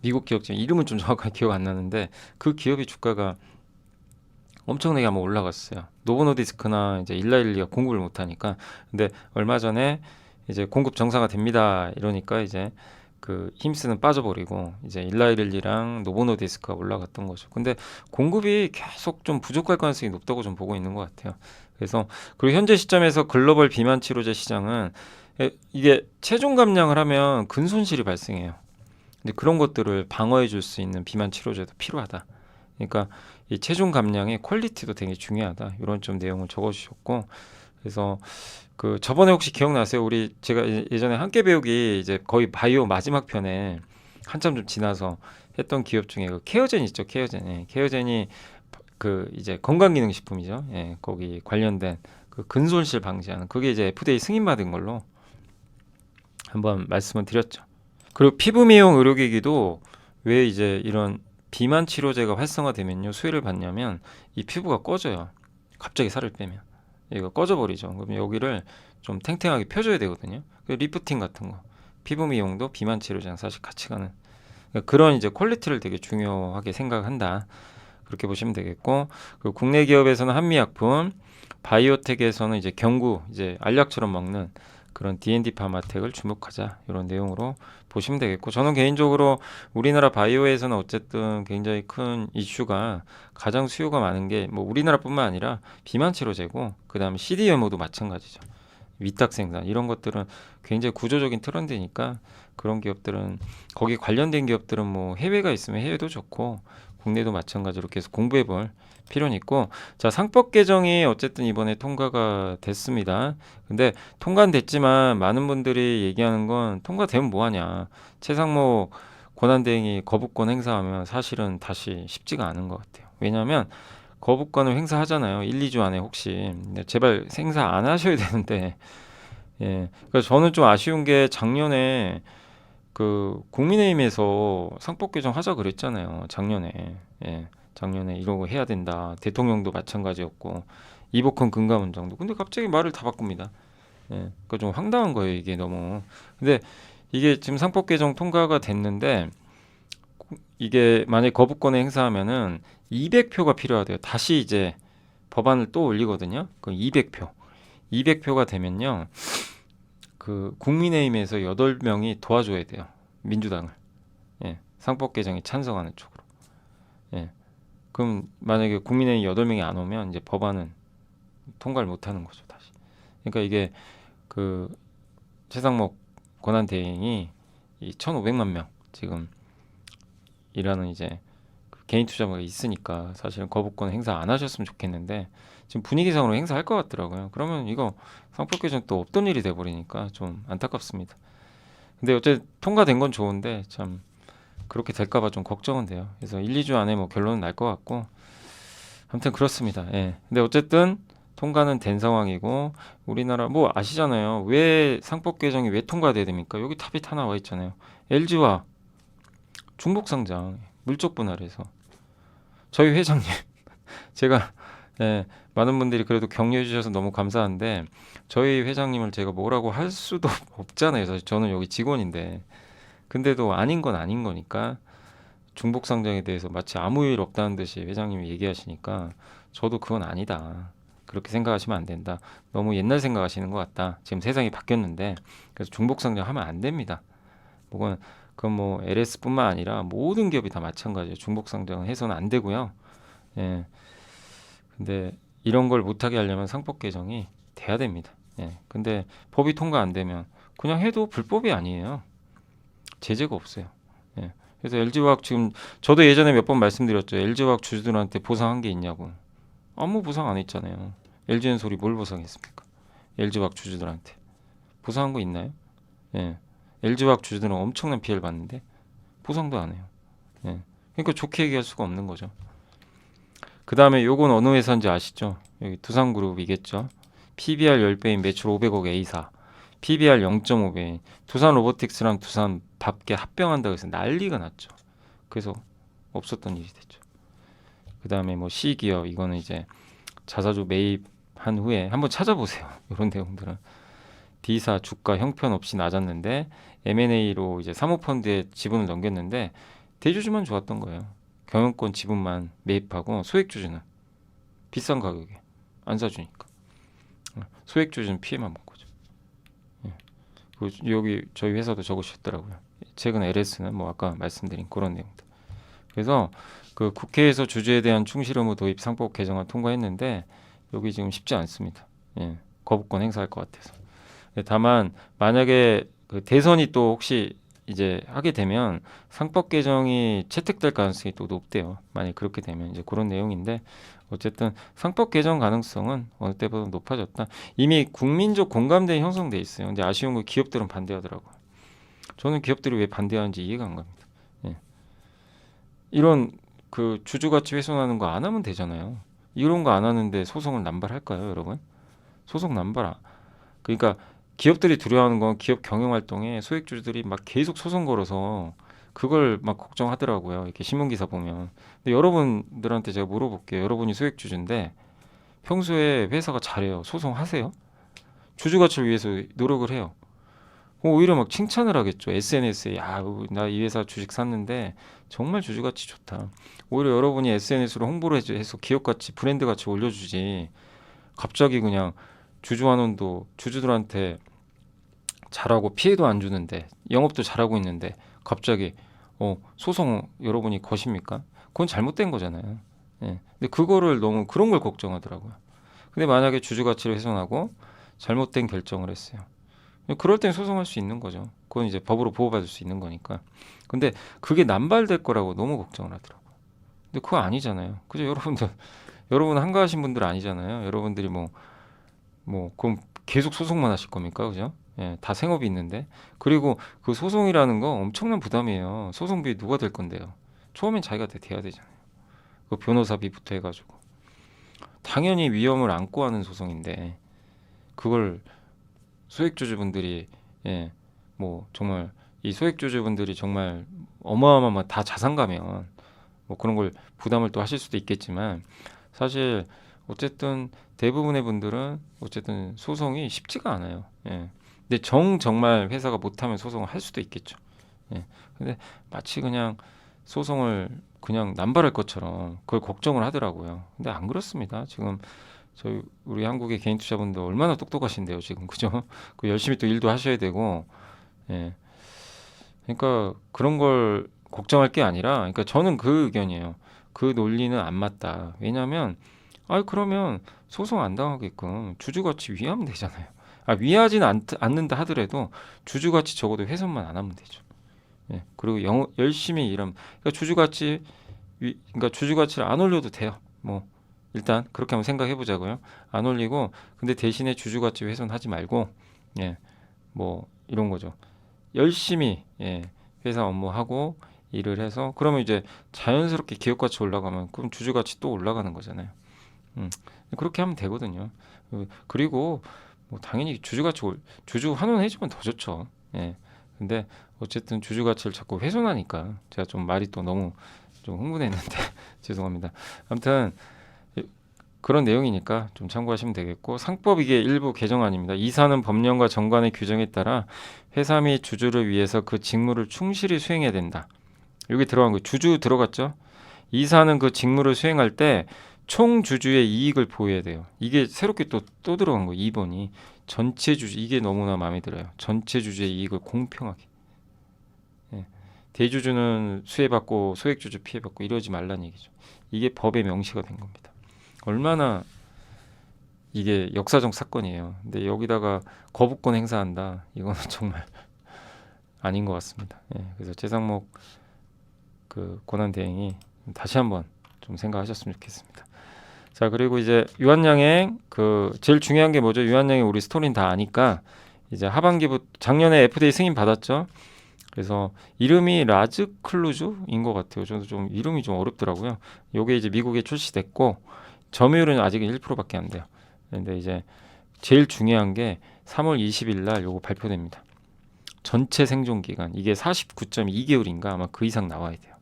미국 기업 중에 이름은 좀 정확하게 기억 안 나는데 그 기업이 주가가 엄청나게 한번 올라갔어요. 노보노디스크나 이제 일라일리가 공급을 못 하니까. 근데 얼마 전에 이제 공급 정상화 됩니다 이러니까 이제 그 힘쓰는 빠져버리고 이제 일라일리랑 노보노디스크가 올라갔던 거죠. 근데 공급이 계속 좀 부족할 가능성이 높다고 좀 보고 있는 것 같아요. 그래서 그리고 현재 시점에서 글로벌 비만 치료제 시장은 이게 체중 감량을 하면 근손실이 발생해요. 근데 그런 것들을 방어해 줄 수 있는 비만 치료제도 필요하다. 그러니까 이 체중 감량의 퀄리티도 되게 중요하다. 이런 좀 내용을 적어주셨고 그래서 그 저번에 혹시 기억나세요? 우리 제가 예전에 함께 배우기 이제 거의 바이오 마지막 편에 한참 좀 지나서 했던 기업 중에 그 케어젠 있죠, 케어젠. 예, 케어젠이 그 이제 건강기능식품이죠. 예, 거기 관련된 그 근손실 방지하는 그게 이제 FDA 승인받은 걸로 한번 말씀을 드렸죠. 그리고 피부 미용 의료기기도 왜 이제 이런 비만 치료제가 활성화되면요 수혜를 받냐면 이 피부가 꺼져요. 갑자기 살을 빼면 얘가 꺼져버리죠. 그럼 여기를 좀 탱탱하게 펴줘야 되거든요. 리프팅 같은 거 피부 미용도 비만 치료제랑 사실 같이 가는 그런 이제 퀄리티를 되게 중요하게 생각한다. 그렇게 보시면 되겠고 그리고 국내 기업에서는 한미약품, 바이오텍에서는 이제 경구 이제 알약처럼 먹는 그런 D&D 파마텍을 주목하자 이런 내용으로 보시면 되겠고 저는 개인적으로 우리나라 바이오에서는 어쨌든 굉장히 큰 이슈가 가장 수요가 많은 게 뭐 우리나라뿐만 아니라 비만 치료제고 그다음에 CDMO도 마찬가지죠. 위탁 생산 이런 것들은 굉장히 구조적인 트렌드니까 그런 기업들은 거기 관련된 기업들은 뭐 해외가 있으면 해외도 좋고 국내도 마찬가지로 계속 공부해 볼 필요는 있고 자 상법 개정이 어쨌든 이번에 통과가 됐습니다. 근데 통과는 됐지만 많은 분들이 얘기하는 건 통과되면 뭐하냐 최상목 권한대행이 거부권 행사하면 사실은 다시 쉽지가 않은 것 같아요. 왜냐하면 거부권을 행사하잖아요. 1, 2주 안에 혹시 제발 행사 안 하셔야 되는데 예. 그래서 저는 좀 아쉬운 게 작년에 그 국민의힘에서 상법 개정 하자 그랬잖아요. 작년에. 예. 작년에 이러고 해야 된다. 대통령도 마찬가지였고 이복헌 금감원장도. 근데 갑자기 말을 다 바꿉니다. 예. 그러니까 좀 황당한 거예요, 이게 너무. 근데 이게 지금 상법 개정 통과가 됐는데 이게 만약에 거부권을 행사하면은 200표가 필요하대요. 다시 이제 법안을 또 올리거든요. 그 200표. 200표가 되면요. 그 국민의힘에서 8명이 도와줘야 돼요. 민주당을. 예. 상법 개정에 찬성하는 쪽으로. 예. 그럼 만약에 국민의힘 8명이 안 오면 이제 법안은 통과를 못 하는 거죠, 다시. 그러니까 이게 그 최상목 권한 대행이 이 1,500만 명 지금 이라는 이제 그 개인 투자가 있으니까 사실은 거부권 행사 안 하셨으면 좋겠는데 지금 분위기상으로 행사할 것 같더라고요. 그러면 이거 상법 개정 또 없던 일이 돼 버리니까 좀 안타깝습니다. 근데 어쨌든 통과된 건 좋은데 참 그렇게 될까 봐 좀 걱정은 돼요. 그래서 1, 2주 안에 뭐 결론은 날 것 같고 아무튼 그렇습니다. 예. 근데 어쨌든 통과는 된 상황이고 우리나라 뭐 아시잖아요. 왜 상법 개정이 왜 통과돼야 됩니까? 여기 탑이 다 나와 있잖아요. LG와 중복 상장 물적 분할해서 저희 회장님 제가 예, 많은 분들이 그래도 격려해 주셔서 너무 감사한데 저희 회장님을 제가 뭐라고 할 수도 없잖아요. 사실 저는 여기 직원인데. 근데도 아닌 건 아닌 거니까 중복 상장에 대해서 마치 아무 일 없다는 듯이 회장님이 얘기하시니까 저도 그건 아니다. 그렇게 생각하시면 안 된다. 너무 옛날 생각하시는 것 같다. 지금 세상이 바뀌었는데 그래서 중복 상장하면 안 됩니다. 그건 뭐 LS뿐만 아니라 모든 기업이 다 마찬가지예요. 중복 상장은 해서는 안 되고요. 예. 근데 이런 걸 못하게 하려면 상법 개정이 돼야 됩니다. 예. 근데 법이 통과 안 되면 그냥 해도 불법이 아니에요. 제재가 없어요. 예. 그래서 LG화학 지금 저도 예전에 몇 번 말씀드렸죠. LG화학 주주들한테 보상한 게 있냐고. 아무 보상 안 했잖아요. LG엔솔이 뭘 보상했습니까? LG화학 주주들한테 보상한 거 있나요? 예. LG화학 주주들은 엄청난 피해를 봤는데 보상도 안 해요. 예. 그러니까 좋게 얘기할 수가 없는 거죠. 그 다음에 요건 어느 회사인지 아시죠? 여기 두산그룹이겠죠. PBR 10배인 매출 500억 A사, PBR 0.5배인 두산 로보틱스랑 두산 밥게 합병한다고 해서 난리가 났죠. 그래서 없었던 일이 됐죠. 그 다음에 뭐 C기업 이거는 이제 자사주 매입한 후에 한번 찾아보세요. 이런 내용들은 D사 주가 형편없이 낮았는데 M&A로 이제 사모펀드에 지분을 넘겼는데 대주주만 좋았던 거예요. 경영권 지분만 매입하고 소액주주는 비싼 가격에 안 사주니까 소액주주는 피해만 본 거죠. 예. 여기 저희 회사도 적으셨더라고요. 최근 LS는 뭐 아까 말씀드린 그런 내용들. 그래서 그 국회에서 주주에 대한 충실 의무 도입 상법 개정안 통과했는데 여기 지금 쉽지 않습니다. 예. 거부권 행사할 것 같아서. 다만 만약에 그 대선이 또 혹시 이제 하게 되면 상법 개정이 채택될 가능성이 또 높대요. 만약 그렇게 되면 이제 그런 내용인데 어쨌든 상법 개정 가능성은 어느 때보다 높아졌다. 이미 국민적 공감대 형성돼 있어요. 근데 아쉬운 건 기업들은 반대하더라고요. 저는 기업들이 왜 반대하는지 이해가 안 갑니다. 예. 이런 그 주주가치 훼손하는 거 안 하면 되잖아요. 이런 거 안 하는데 소송을 남발할까요, 여러분? 소송 남발. 그러니까 기업들이 두려워하는 건 기업 경영 활동에 소액주주들이 막 계속 소송 걸어서 그걸 막 걱정하더라고요. 이렇게 신문 기사 보면. 근데 여러분들한테 제가 물어볼게요. 여러분이 소액주주인데 평소에 회사가 잘해요. 소송하세요? 주주 가치를 위해서 노력을 해요. 오히려 막 칭찬을 하겠죠. SNS에 야, 나 이 회사 주식 샀는데 정말 주주 가치 좋다. 오히려 여러분이 SNS로 홍보를 해서 기업 가치, 브랜드 가치 올려주지. 갑자기 그냥 주주환원도 주주들한테 잘하고 피해도 안 주는데 영업도 잘하고 있는데 갑자기 소송 여러분이 거십니까? 그건 잘못된 거잖아요. 예. 근데 그거를 너무 그런 걸 걱정하더라고요. 근데 만약에 주주 가치를 훼손하고 잘못된 결정을 했어요. 그럴 땐 소송할 수 있는 거죠. 그건 이제 법으로 보호받을 수 있는 거니까. 근데 그게 남발될 거라고 너무 걱정을 하더라고요. 근데 그거 아니잖아요. 그죠? 여러분들 여러분 한가하신 분들 아니잖아요. 여러분들이 그럼 계속 소송만 하실 겁니까? 그죠? 예, 다 생업이 있는데. 그리고 그 소송이라는 거 엄청난 부담이에요. 소송비 누가 될 건데요? 처음엔 자기가 대야 되잖아요. 그 변호사비부터 해가지고. 당연히 위험을 안고 하는 소송인데, 그걸 소액주주분들이, 예, 뭐, 정말, 이 소액주주분들이 정말 어마어마한 다 자산가면, 뭐 그런 걸 부담을 또 하실 수도 있겠지만, 사실, 어쨌든 대부분의 분들은 어쨌든 소송이 쉽지가 않아요. 예. 근데 정말 회사가 못하면 소송을 할 수도 있겠죠. 예. 근데 마치 그냥 소송을 그냥 남발할 것처럼 그걸 걱정을 하더라고요. 근데 안 그렇습니다. 지금 우리 한국의 개인 투자분들 얼마나 똑똑하신데요, 지금 그죠? 그 열심히 또 일도 하셔야 되고, 예. 그러니까 그런 걸 걱정할 게 아니라, 그러니까 저는 그 의견이에요. 그 논리는 안 맞다. 왜냐하면 그러면 소송 안 당하게끔 주주가치 위하면 되잖아요. 위하지는 않는다 하더라도 주주가치 적어도 훼손만 안 하면 되죠. 예. 그리고 열심히 일하면 그러니까 그러니까 주주가치를 안 올려도 돼요. 뭐 일단 그렇게 한번 생각해 보자고요. 안 올리고 근데 대신에 주주가치 훼손하지 말고 뭐 이런 거죠. 열심히 회사 업무하고 일을 해서 그러면 이제 자연스럽게 기업가치 올라가면 그럼 주주가치 또 올라가는 거잖아요. 그렇게 하면 되거든요. 그리고 뭐 당연히 주주 환원해주면 더 좋죠. 예. 근데 어쨌든 주주 가치를 자꾸 훼손하니까 제가 좀 말이 또 너무 좀 흥분했는데 죄송합니다. 아무튼 그런 내용이니까 좀 참고하시면 되겠고, 상법 이게 일부 개정안입니다. 이사는 법령과 정관의 규정에 따라 회사 및 주주를 위해서 그 직무를 충실히 수행해야 된다. 여기 들어간 거 주주 들어갔죠? 이사는 그 직무를 수행할 때 총주주의 이익을 보호해야 돼요. 이게 새롭게 또 들어간 거 2번이 전체 주주, 이게 너무나 마음에 들어요. 전체 주주의 이익을 공평하게. 예. 대주주는 수혜받고 소액주주 피해받고 이러지 말라는 얘기죠. 이게 법에 명시가 된 겁니다. 얼마나 이게 역사적 사건이에요. 근데 여기다가 거부권 행사한다. 이거는 정말 아닌 것 같습니다. 예. 그래서 최상목 그 권한대행이 다시 한번 좀 생각하셨으면 좋겠습니다. 자, 그리고 이제 유한양행 그 제일 중요한 게 뭐죠? 유한양행 우리 스토리는 다 아니까 이제 하반기부터 작년에 FDA 승인 받았죠. 그래서 이름이 라즈클루즈인 것 같아요. 저도 좀 이름이 좀 어렵더라고요. 요게 이제 미국에 출시됐고 점유율은 아직 1%밖에 안 돼요. 근데 이제 제일 중요한 게 3월 20일 날 요거 발표됩니다. 전체 생존 기간 이게 49.2개월인가 아마 그 이상 나와야 돼요.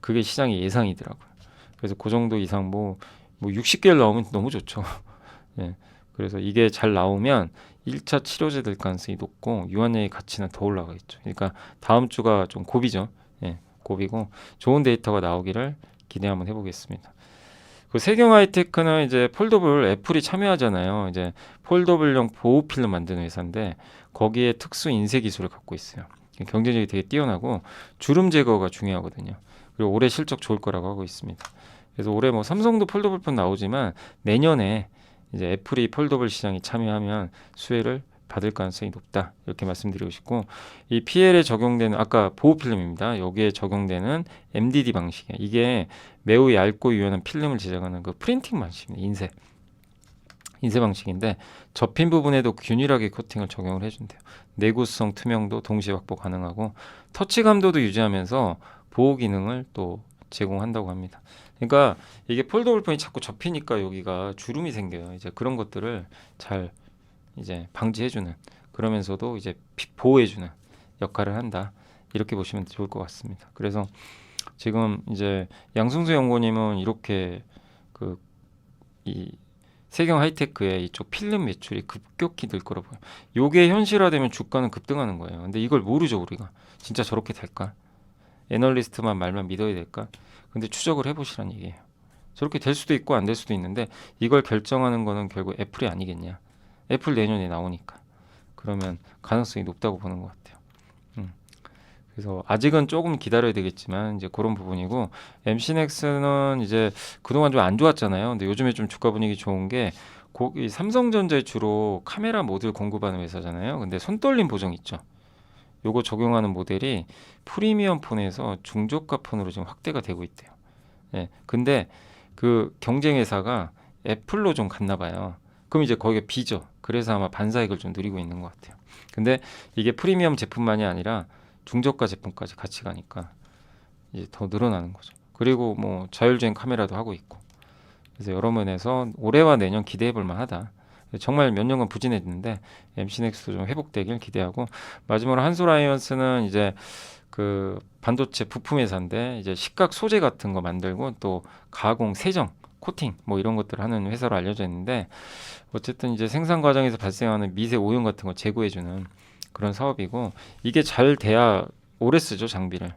그게 시장의 예상이더라고요. 그래서 그 정도 이상 뭐 60개월 나오면 너무 좋죠. 예. 그래서 이게 잘 나오면 1차 치료제 될 가능성이 높고 유한량의 가치는 더 올라가겠죠. 그러니까 다음 주가 좀 고비죠. 예, 고비고 좋은 데이터가 나오기를 기대 한번 해보겠습니다. 그 세경 하이테크는 이제 폴더블 애플이 참여하잖아요. 이제 폴더블용 보호 필름 만드는 회사인데 거기에 특수 인쇄 기술을 갖고 있어요. 경쟁력이 되게 뛰어나고 주름 제거가 중요하거든요. 그리고 올해 실적 좋을 거라고 하고 있습니다. 그래서 올해 뭐 삼성도 폴더블폰 나오지만 내년에 이제 애플이 폴더블 시장에 참여하면 수혜를 받을 가능성이 높다 이렇게 말씀드리고 싶고 이 PL에 적용되는 아까 보호 필름입니다. 여기에 적용되는 MDD 방식이에요. 이게 매우 얇고 유연한 필름을 제작하는 그 프린팅 방식입니다. 인쇄 방식인데 접힌 부분에도 균일하게 코팅을 적용을 해준대요. 내구성, 투명도 동시에 확보 가능하고 터치 감도도 유지하면서 보호 기능을 또 제공한다고 합니다. 그러니까 이게 폴더블폰이 자꾸 접히니까 여기가 주름이 생겨요. 이제 그런 것들을 잘 이제 방지해주는 그러면서도 이제 보호해주는 역할을 한다. 이렇게 보시면 좋을 것 같습니다. 그래서 지금 이제 양승수 연구원님은 이렇게 이 세경 하이테크의 이쪽 필름 매출이 급격히 늘 거라고 보여요. 요게 현실화되면 주가는 급등하는 거예요. 근데 이걸 모르죠 우리가. 진짜 저렇게 될까? 애널리스트만 말만 믿어야 될까? 근데 추적을 해보시란 얘기예요. 저렇게 될 수도 있고 안 될 수도 있는데 이걸 결정하는 거는 결국 애플이 아니겠냐. 애플 내년에 나오니까. 그러면 가능성이 높다고 보는 것 같아요. 그래서 아직은 조금 기다려야 되겠지만 이제 그런 부분이고 MC넥스는 이제 그동안 좀 안 좋았잖아요. 근데 요즘에 좀 주가 분위기 좋은 게 이 삼성전자에 주로 카메라 모듈 공급하는 회사잖아요. 근데 손떨림 보정 있죠. 요거 적용하는 모델이 프리미엄 폰에서 중저가 폰으로 지금 확대가 되고 있대요. 예. 근데 그 경쟁 회사가 애플로 좀 갔나 봐요. 그럼 이제 거기가 B죠. 그래서 아마 반사익을 좀 누리고 있는 것 같아요. 근데 이게 프리미엄 제품만이 아니라 중저가 제품까지 같이 가니까 이제 더 늘어나는 거죠. 그리고 뭐 자율주행 카메라도 하고 있고. 그래서 여러 면에서 올해와 내년 기대해 볼 만하다. 정말 몇 년간 부진했는데 MC넥스도 좀 회복되길 기대하고 마지막으로 한솔아이언스는 이제 그 반도체 부품 회사인데 이제 식각 소재 같은 거 만들고 또 가공, 세정, 코팅 뭐 이런 것들을 하는 회사로 알려져 있는데 어쨌든 이제 생산 과정에서 발생하는 미세 오염 같은 거 제거해주는 그런 사업이고 이게 잘 돼야 오래 쓰죠 장비를.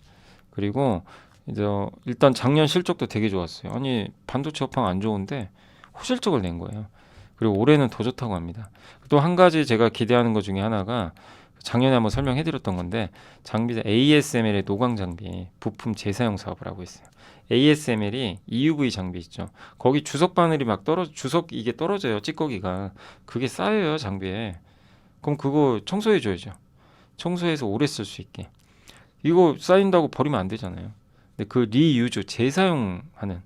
그리고 이제 일단 작년 실적도 되게 좋았어요. 아니 반도체 업황 안 좋은데 호실적을 낸 거예요. 그리고 올해는 더 좋다고 합니다. 또 한 가지 제가 기대하는 것 중에 하나가 작년에 한번 설명해드렸던 건데 장비 ASML의 노광 장비 부품 재사용 사업을 하고 있어요. ASML이 EUV 장비 있죠. 거기 주석 바늘이 막 주석 이게 떨어져요. 찌꺼기가 그게 쌓여요 장비에. 그럼 그거 청소해 줘야죠. 청소해서 오래 쓸 수 있게. 이거 쌓인다고 버리면 안 되잖아요. 근데 그 리유즈 재사용하는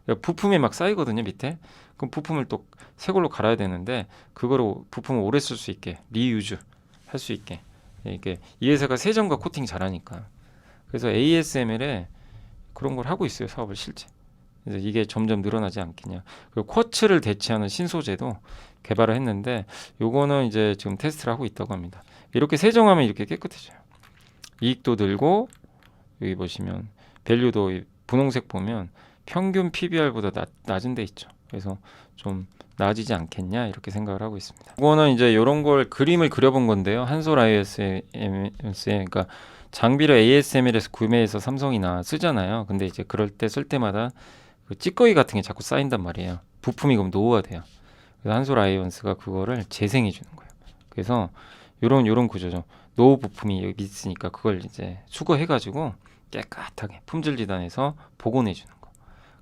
그러니까 부품에 막 쌓이거든요 밑에. 그럼 부품을 또 새 걸로 갈아야 되는데 그거로 부품을 오래 쓸 수 있게 리유즈 할 수 있게 이게 이 회사가 세정과 코팅 잘하니까 그래서 ASML에 그런 걸 하고 있어요 사업을 실제. 그래서 이게 점점 늘어나지 않겠냐. 그리고 쿼츠를 대체하는 신소재도 개발을 했는데 요거는 이제 지금 테스트를 하고 있다고 합니다. 이렇게 세정하면 이렇게 깨끗해져요. 이익도 늘고 여기 보시면 밸류도 분홍색 보면 평균 PBR보다 낮은 데 있죠. 그래서 좀 나아지지 않겠냐 이렇게 생각을 하고 있습니다. 이거는 이제 이런 걸 그림을 그려본 건데요. 한솔 ISMS에 그러니까 장비를 ASML에서 구매해서 삼성이나 쓰잖아요. 근데 이제 그럴 때 쓸 때마다 그 찌꺼기 같은 게 자꾸 쌓인단 말이에요. 부품이 그럼 노후화돼요. 그래서 한솔 아이언스가 그거를 재생해 주는 거예요. 그래서 요런 구조죠. 노후 부품이 여기 있으니까 그걸 이제 수거해가지고 깨끗하게 품질지단해서 복원해 주는 거.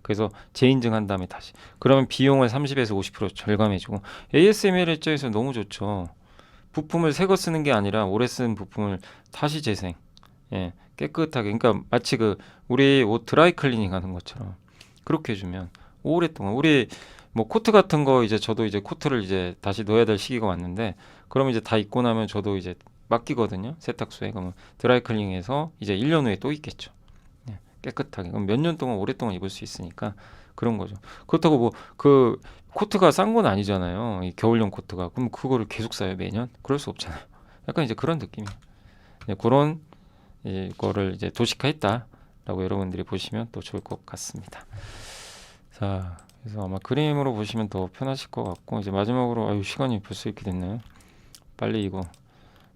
그래서 재인증한 다음에 다시. 그러면 비용을 30에서 50% 절감해주고 ASML 입장에서 너무 좋죠. 부품을 새 거 쓰는 게 아니라 오래 쓴 부품을 다시 재생. 예, 깨끗하게. 그러니까 마치 그 우리 옷 드라이 클리닝 하는 것처럼 그렇게 해주면 오랫동안 우리 뭐 코트 같은 거 이제 저도 이제 코트를 이제 다시 넣어야 될 시기가 왔는데 그럼 이제 다 입고 나면 저도 이제 맡기거든요. 세탁소에. 그러면 드라이 클리닝해서 이제 1년 후에 또 입겠죠. 예, 깨끗하게. 그럼 몇 년 동안 오랫동안 입을 수 있으니까 그런 거죠. 그렇다고 뭐 그 코트가 싼 건 아니잖아요. 이 겨울용 코트가. 그럼 그거를 계속 사요, 매년? 그럴 수 없잖아요. 약간 이제 그런 느낌이에요. 예, 그런 이거를 이제 도식화했다라고 여러분들이 보시면 또 좋을 것 같습니다. 자, 그래서 아마 그림으로 보시면 더 편하실 것 같고 이제 마지막으로 아유 시간이 벌써 이렇게 됐나요? 빨리 이거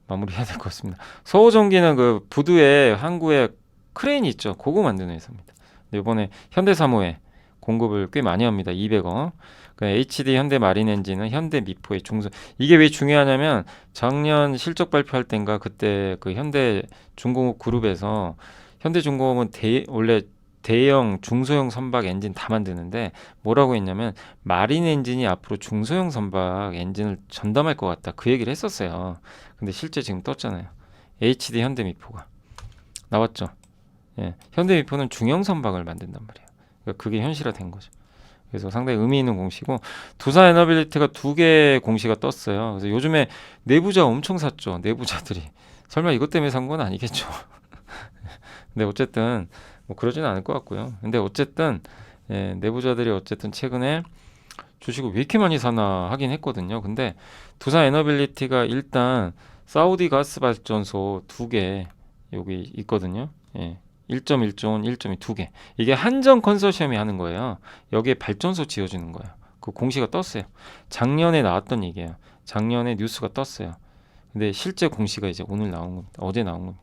마무리해야 될 것 같습니다. 서호전기는 그 부두에 항구에 크레인이 있죠. 그거 만드는 회사입니다. 근데 이번에 현대사무에 공급을 꽤 많이 합니다. 200억. 그 HD 현대마린엔진은 현대미포의 중소. 이게 왜 중요하냐면 작년 실적 발표할 땐가 그때 그 현대중공업 그룹에서 현대중공업은 원래 대형 중소형 선박 엔진 다 만드는데 뭐라고 했냐면 마린 엔진이 앞으로 중소형 선박 엔진을 전담할 것 같다 그 얘기를 했었어요. 근데 실제 지금 떴잖아요. HD 현대미포가 나왔죠. 예, 현대미포는 중형 선박을 만든단 말이에요. 그러니까 그게 현실화된 거죠. 그래서 상당히 의미 있는 공시고 두산 에너빌리티가 2개 공시가 떴어요. 그래서 요즘에 내부자 엄청 샀죠. 내부자들이 설마 이것 때문에 산 건 아니겠죠. 근데 어쨌든 뭐 그러지는 않을 것 같고요. 근데 어쨌든 예, 내부자들이 어쨌든 최근에 주식을 왜 이렇게 많이 사나 하긴 했거든요. 근데 두산 에너빌리티가 일단 사우디 가스 발전소 2개 여기 있거든요. 예. 1.1조 원, 1.2 2개. 이게 한전 컨소시엄이 하는 거예요. 여기에 발전소 지어주는 거예요. 그 공시가 떴어요. 작년에 나왔던 얘기예요. 작년에 뉴스가 떴어요. 근데 실제 공시가 이제 오늘 나온 겁니다. 어제 나온 겁니다.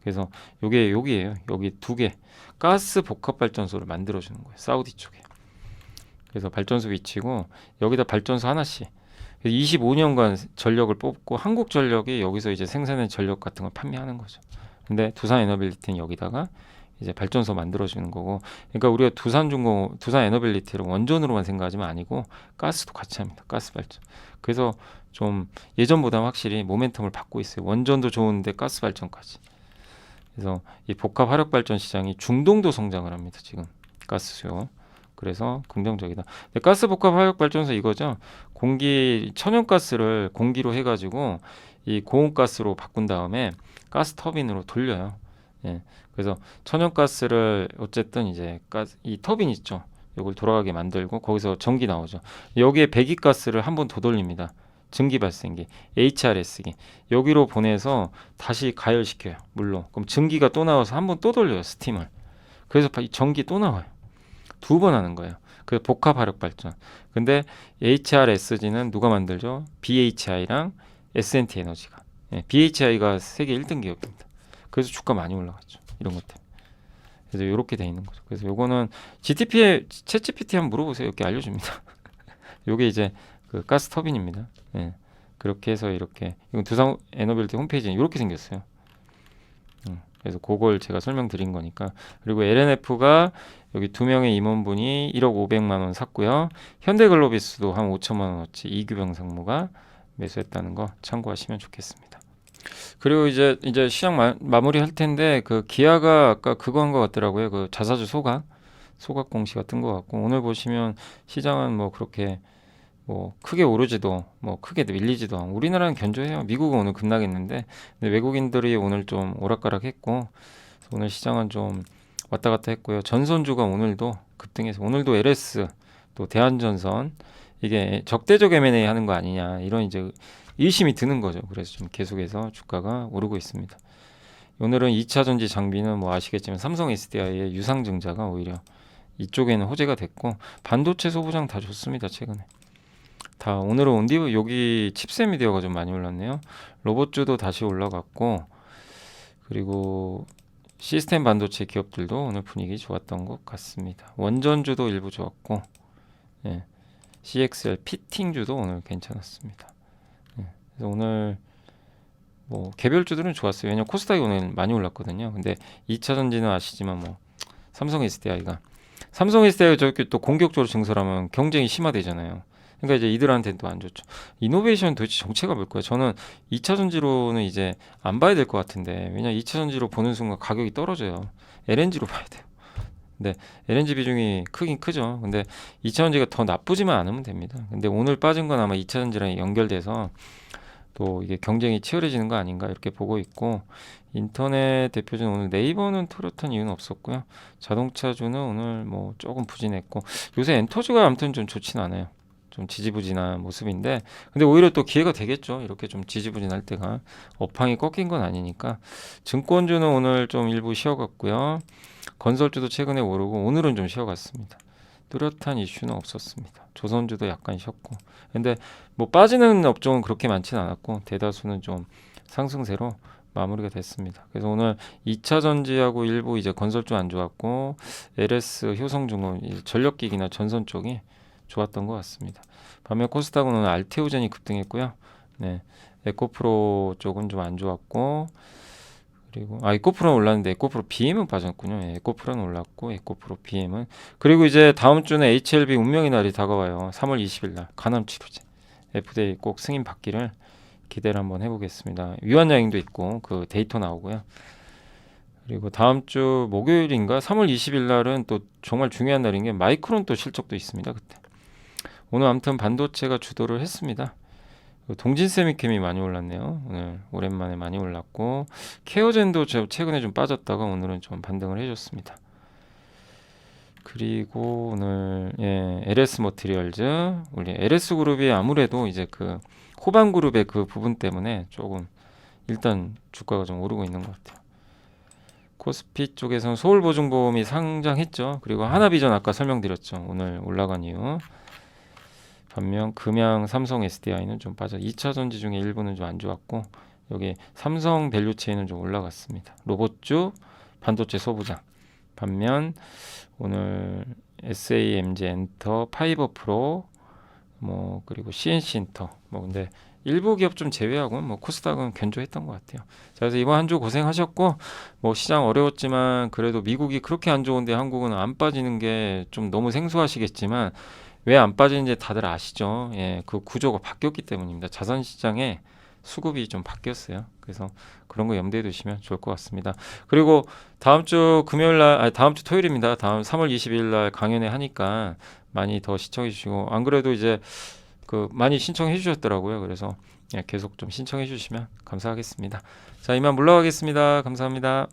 그래서 요게 여기에요. 여기 2개 가스 복합 발전소를 만들어 주는 거예요. 사우디 쪽에. 그래서 발전소 위치고 여기다 발전소 하나씩 25년간 전력을 뽑고 한국전력이 여기서 이제 생산된 전력 같은 걸 판매하는 거죠. 근데 두산 에너빌리티는 여기다가 이제 발전소 만들어 주는 거고, 그러니까 우리가 두산 에너빌리티를 원전으로만 생각하지만 아니고 가스도 같이 합니다. 가스 발전. 그래서 좀 예전보다 확실히 모멘텀을 받고 있어요. 원전도 좋은데 가스 발전까지. 그래서 이 복합 화력 발전 시장이 중동도 성장을 합니다. 지금 가스 수요. 그래서 긍정적이다. 근데 가스 복합 화력 발전소 이거죠. 천연가스를 공기로 해가지고 이 고온가스로 바꾼 다음에 가스 터빈으로 돌려요. 예. 그래서 천연가스를 어쨌든 이제 이 터빈 있죠. 이걸 돌아가게 만들고 거기서 전기 나오죠. 여기에 배기가스를 한 번 더 돌립니다. 증기 발생기, HRS기 여기로 보내서 다시 가열시켜요. 물로. 그럼 증기가 또 나와서 한 번 또 돌려요. 스팀을. 그래서 전기 또 나와요. 2번 하는 거예요. 그 복합 화력 발전. 근데 HRSG는 누가 만들죠? BHI랑 S&T 에너지가. 예, BHI가 세계 1등 기업입니다. 그래서 주가 많이 올라갔죠. 이런 것 때문에. 그래서 이렇게 돼 있는 거죠. 그래서 요거는 챗GPT 한번 물어보세요. 이렇게 알려줍니다. 요게 이제 그 가스 터빈입니다. 예, 그렇게 해서 이렇게 이건 두산 에너빌리티 홈페이지는 이렇게 생겼어요. 그래서 그걸 제가 설명드린 거니까. 그리고 LNF가 여기 2명의 임원분이 1억 500만 원 샀고요. 현대글로비스도 한 5천만 원어치 이규병 상무가 매수했다는 거 참고하시면 좋겠습니다. 그리고 이제 시장 마무리 할 텐데 그 기아가 아까 그거 한 것 같더라고요. 그 자사주 소각 공시가 뜬 것 같고 오늘 보시면 시장은 뭐 그렇게 뭐 크게 오르지도 뭐 크게 밀리지도 않고 우리나라는 견조해요. 미국은 오늘 급락했는데 근데 외국인들이 오늘 좀 오락가락했고 오늘 시장은 좀 왔다 갔다 했고요. 전선주가 오늘도 급등해서 오늘도 LS 또 대한전선 이게 적대적 M&A 하는 거 아니냐 이런 이제 의심이 드는 거죠. 그래서 좀 계속해서 주가가 오르고 있습니다. 오늘은 2차 전지 장비는 뭐 아시겠지만 삼성 SDI의 유상증자가 오히려 이쪽에는 호재가 됐고 반도체 소부장 다 좋습니다. 최근에 다 오늘은 온디브 여기 칩셋 미디어가 좀 많이 올랐네요. 로봇주도 다시 올라갔고 그리고 시스템 반도체 기업들도 오늘 분위기 좋았던 것 같습니다. 원전주도 일부 좋았고 예, CXL 피팅주도 오늘 괜찮았습니다. 예, 그래서 오늘 뭐 개별주들은 좋았어요. 왜냐면 코스닥이 오늘 많이 올랐거든요. 근데 2차전지는 아시지만 뭐 삼성 SDI가 저렇게 또 공격적으로 증설하면 경쟁이 심화되잖아요. 그러니까 이제 이들한테는 또 안 좋죠. 이노베이션 도대체 정체가 뭘까요? 저는 2차 전지로는 이제 안 봐야 될 것 같은데 왜냐 2차 전지로 보는 순간 가격이 떨어져요. LNG로 봐야 돼요. 근데 LNG 비중이 크긴 크죠. 근데 2차 전지가 더 나쁘지만 않으면 됩니다. 근데 오늘 빠진 건 아마 2차 전지랑 연결돼서 또 이게 경쟁이 치열해지는 거 아닌가 이렇게 보고 있고 인터넷 대표주는 오늘 네이버는 뚜렷한 이유는 없었고요. 자동차주는 오늘 뭐 조금 부진했고 요새 엔터주가 아무튼 좀 좋진 않아요. 좀 지지부진한 모습인데 근데 오히려 또 기회가 되겠죠. 이렇게 좀 지지부진할 때가 업황이 꺾인 건 아니니까 증권주는 오늘 좀 일부 쉬어갔고요. 건설주도 최근에 오르고 오늘은 좀 쉬어갔습니다. 뚜렷한 이슈는 없었습니다. 조선주도 약간 쉬었고 근데 뭐 빠지는 업종은 그렇게 많지는 않았고 대다수는 좀 상승세로 마무리가 됐습니다. 그래서 오늘 2차 전지하고 일부 이제 건설주 안 좋았고 LS 효성중공 이제 전력기기나 전선 쪽이 좋았던 것 같습니다. 반면 코스닥은 오늘 알테오젠이 급등했고요. 네, 에코프로 쪽은 좀 안 좋았고 그리고 에코프로는 올랐는데 에코프로 BM은 빠졌군요. 예, 에코프로는 올랐고 에코프로 BM은 그리고 이제 다음 주는 HLB 운명의 날이 다가와요. 3월 20일 날 간암 치료제 FDA 꼭 승인 받기를 기대를 한번 해보겠습니다. 위안양행도 있고 그 데이터 나오고요. 그리고 다음 주 목요일인가 3월 20일 날은 또 정말 중요한 날인 게 마이크론 또 실적도 있습니다. 그때 오늘 아무튼 반도체가 주도를 했습니다. 동진세미캠이 많이 올랐네요. 오늘 오랜만에 많이 올랐고 케어젠도 최근에 좀 빠졌다가 오늘은 좀 반등을 해줬습니다. 그리고 오늘 LS 머티리얼즈 우리 LS 그룹이 아무래도 이제 그 호반 그룹의 그 부분 때문에 조금 일단 주가가 좀 오르고 있는 것 같아요. 코스피 쪽에서는 서울보증보험이 상장했죠. 그리고 하나비전 아까 설명드렸죠. 오늘 올라간 이유. 반면 금양 삼성 SDI는 좀 빠져 2차 전지 중에 일부는 좀 안 좋았고 여기 삼성 밸류체인은 좀 올라갔습니다. 로봇주 반도체 소부장 반면 오늘 SAMG 엔터 파이버 프로 뭐 그리고 CNC 인터 뭐 근데 일부 기업 좀 제외하고 뭐 코스닥은 견조했던 것 같아요. 자, 그래서 이번 한 주 고생하셨고 뭐 시장 어려웠지만 그래도 미국이 그렇게 안 좋은데 한국은 안 빠지는 게 좀 너무 생소하시겠지만 왜 안 빠지는지 다들 아시죠? 예, 그 구조가 바뀌었기 때문입니다. 자산 시장에 수급이 좀 바뀌었어요. 그래서 그런 거 염두에 두시면 좋을 것 같습니다. 그리고 다음 주 금요일 날, 아니 다음 주 토요일입니다. 다음 3월 20일 날 강연회 하니까 많이 더 시청해 주시고 안 그래도 이제 그 많이 신청해 주셨더라고요. 그래서 계속 좀 신청해 주시면 감사하겠습니다. 자, 이만 물러가겠습니다. 감사합니다.